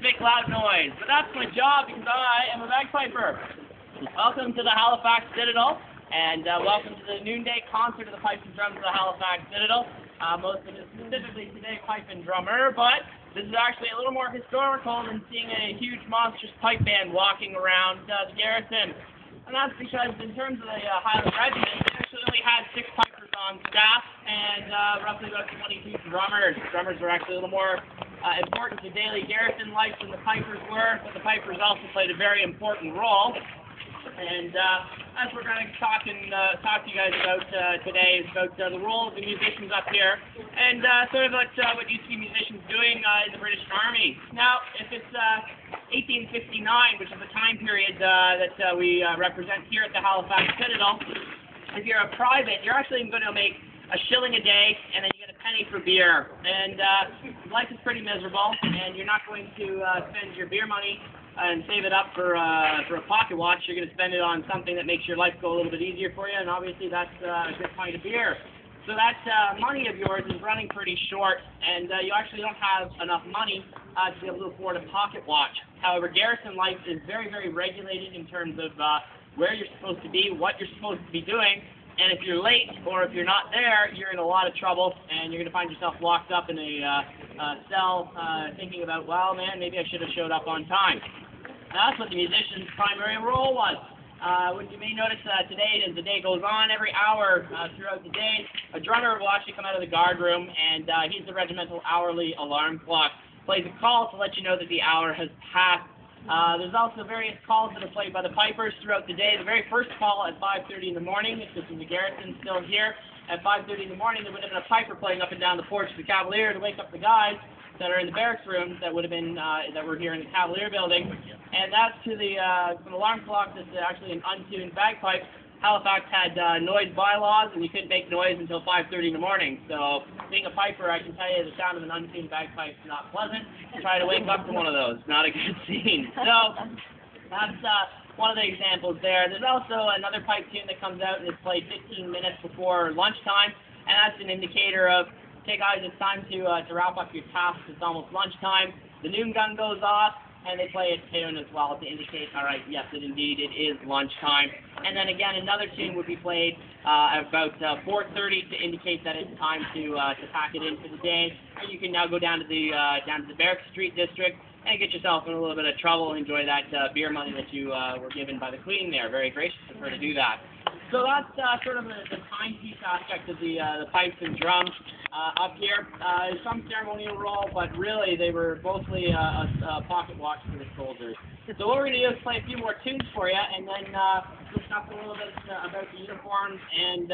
make loud noise, but that's my job because I am a bagpiper. Welcome to the Halifax Citadel, and welcome to the noonday concert of the Pipes and Drums of the Halifax Citadel. Most of it specifically today pipe and drummer, but this is actually a little more historical than seeing a huge monstrous pipe band walking around the garrison. And that's because in terms of the Highland Regiment, they actually only had 6 pipers on staff and roughly about 22 drummers. Drummers were actually a little more important to daily garrison life than the pipers were, but the pipers also played a very important role. And as we're going to talk to you guys about today is about the role of the musicians up here, and sort of what you see musicians doing in the British Army. Now, if it's 1859, which is the time period that we represent here at the Halifax Citadel, if you're a private, you're actually going to make a shilling a day, and then you get a penny for beer. And life is pretty miserable, and you're not going to spend your beer money and save it up for a pocket watch. You're going to spend it on something that makes your life go a little bit easier for you, and obviously that's a good pint of beer. So that money of yours is running pretty short, and you actually don't have enough money to be able to afford a pocket watch. However, garrison life is very, very regulated in terms of where you're supposed to be, what you're supposed to be doing, and if you're late or if you're not there, you're in a lot of trouble, and you're going to find yourself locked up in a cell thinking about, well, man, maybe I should have showed up on time. That's what the musician's primary role was. What you may notice today, as the day goes on, every hour throughout the day, a drummer will actually come out of the guard room, and he's the regimental hourly alarm clock. Plays a call to let you know that the hour has passed. There's also various calls that are played by the pipers throughout the day. The very first call at 5:30 in the morning, if this is the garrison still here, at 5:30 in the morning, there would have been a piper playing up and down the porch of the Cavalier to wake up the guys that are in the barracks rooms that would have been that were here in the Cavalier building, and that's to the an alarm clock that's actually an untuned bagpipe. Halifax had noise bylaws, and you couldn't make noise until 5:30 in the morning. So, being a piper, I can tell you the sound of an untuned bagpipe is not pleasant. Try to wake up to one of those. Not a good scene. So, that's one of the examples there. There's also another pipe tune that comes out and is played 15 minutes before lunchtime, and that's an indicator of, okay guys, it's time to wrap up your tasks. It's almost lunchtime. The noon gun goes off, and they play a tune as well to indicate, all right, yes, indeed, it is lunchtime. And then again, another tune would be played at about 4:30 to indicate that it's time to pack it in for the day. And you can now go down to the Barrack Street district and get yourself in a little bit of trouble and enjoy that beer money that you were given by the Queen there. Very gracious of her to do that. So that's sort of the timepiece aspect of the pipes and drums up here. Some ceremonial role, but really they were mostly a pocket watch for the soldiers. So what we're going to do is play a few more tunes for you, and then discuss a little bit about the uniforms and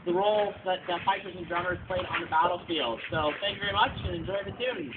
the roles that pipers and drummers played on the battlefield. So thank you very much, and enjoy the tunes.